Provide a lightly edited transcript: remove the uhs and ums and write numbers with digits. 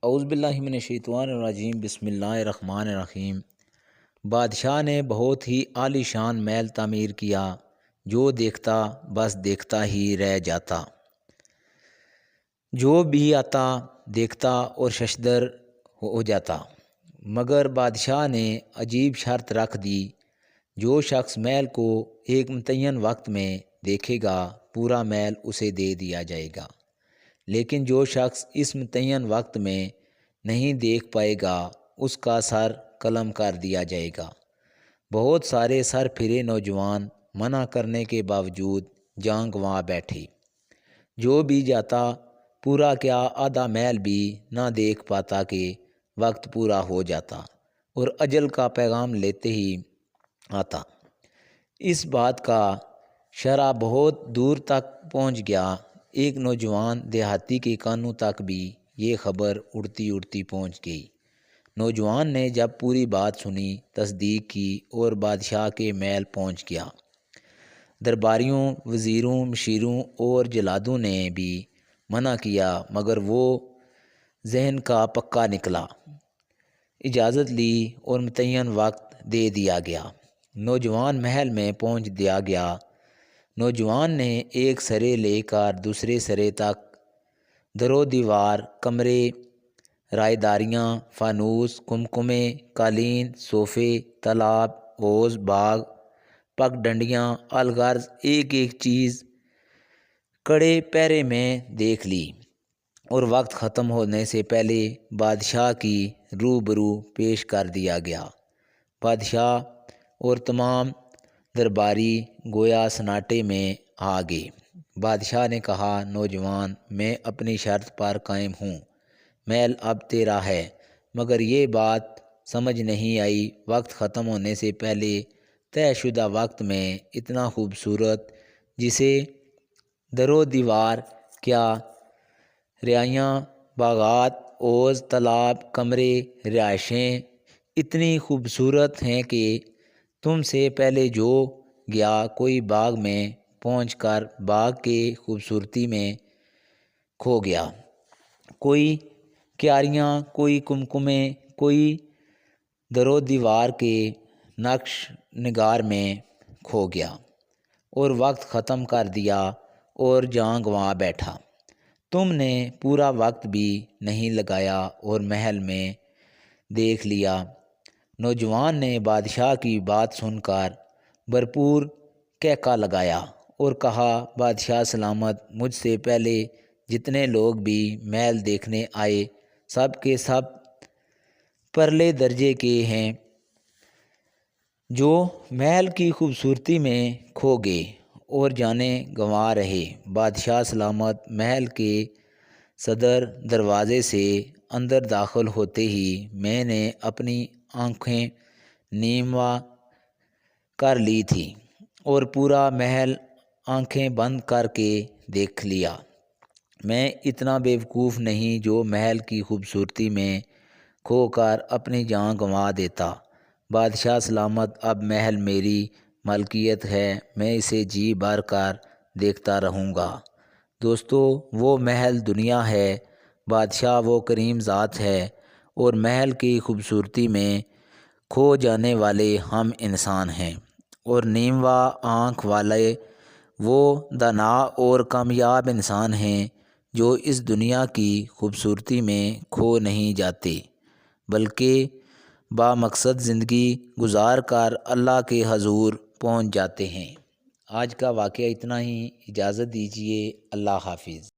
اعوذ باللہ من الشیطان الرجیم، بسم اللہ الرحمن الرحیم۔ بادشاہ نے بہت ہی عالی شان محل تعمیر کیا، جو دیکھتا بس دیکھتا ہی رہ جاتا۔ جو بھی آتا دیکھتا اور ششدر ہو جاتا۔ مگر بادشاہ نے عجیب شرط رکھ دی، جو شخص محل کو ایک متعین وقت میں دیکھے گا پورا محل اسے دے دیا جائے گا، لیکن جو شخص اس متعین وقت میں نہیں دیکھ پائے گا اس کا سر قلم کر دیا جائے گا۔ بہت سارے سر پھرے نوجوان منع کرنے کے باوجود جاں گنوا بیٹھے۔ جو بھی جاتا پورا کیا آدھا محل بھی نہ دیکھ پاتا کہ وقت پورا ہو جاتا اور اجل کا پیغام لیتے ہی آتا۔ اس بات کا شرح بہت دور تک پہنچ گیا۔ ایک نوجوان دیہاتی کے کانوں تک بھی یہ خبر اڑتی اڑتی پہنچ گئی۔ نوجوان نے جب پوری بات سنی، تصدیق کی اور بادشاہ کے محل پہنچ گیا۔ درباریوں، وزیروں، مشیروں اور جلادوں نے بھی منع کیا، مگر وہ ذہن کا پکا نکلا۔ اجازت لی اور متعین وقت دے دیا گیا۔ نوجوان محل میں پہنچ دیا گیا۔ نوجوان نے ایک سرے لے کر دوسرے سرے تک در و دیوار، کمرے، رائیداریاں، فانوس، کمکمے، قالین، صوفے، تالاب، حوض، باغ، پگ ڈنڈیاں، الغرض ایک ایک چیز کڑے پیرے میں دیکھ لی، اور وقت ختم ہونے سے پہلے بادشاہ کی روبرو پیش کر دیا گیا۔ بادشاہ اور تمام درباری گویا سناٹے میں آ گئے۔ بادشاہ نے کہا، نوجوان، میں اپنی شرط پر قائم ہوں، محل اب تیرا ہے، مگر یہ بات سمجھ نہیں آئی وقت ختم ہونے سے پہلے طے شدہ وقت میں اتنا خوبصورت، جسے در و دیوار کیا، رعایاں، باغات، حوض، تالاب، کمرے، رہائشیں اتنی خوبصورت ہیں کہ تم سے پہلے جو گیا کوئی باغ میں پہنچ کر باغ کے خوبصورتی میں کھو گیا، کوئی کیاریاں، کوئی کمکمے، کوئی در و دیوار کے نقش نگار میں کھو گیا، اور وقت ختم کر دیا اور جاں گنوا بیٹھا۔ تم نے پورا وقت بھی نہیں لگایا اور محل میں دیکھ لیا۔ نوجوان نے بادشاہ کی بات سن کر بھرپور کہکا لگایا اور کہا، بادشاہ سلامت، مجھ سے پہلے جتنے لوگ بھی محل دیکھنے آئے سب کے سب پرلے درجے کے ہیں، جو محل کی خوبصورتی میں کھو گئے اور جانیں گنوا رہے۔ بادشاہ سلامت، محل کے صدر دروازے سے اندر داخل ہوتے ہی میں نے اپنی آنکھیں نیموا کر لی تھیں اور پورا محل آنکھیں بند کر کے دیکھ لیا۔ میں اتنا بیوقوف نہیں جو محل کی خوبصورتی میں کھو کر اپنی جاں گنوا دیتا۔ بادشاہ سلامت، اب محل میری ملکیت ہے، میں اسے جی بھر کر دیکھتا رہوں گا۔ دوستو، وہ محل دنیا ہے، بادشاہ وہ کریم ذات ہے، اور محل کی خوبصورتی میں کھو جانے والے ہم انسان ہیں، اور نیموا آنکھ والے وہ دانا اور کامیاب انسان ہیں جو اس دنیا کی خوبصورتی میں کھو نہیں جاتے، بلکہ بامقصد زندگی گزار کر اللہ کے حضور پہنچ جاتے ہیں۔ آج کا واقعہ اتنا ہی، اجازت دیجیے، اللہ حافظ۔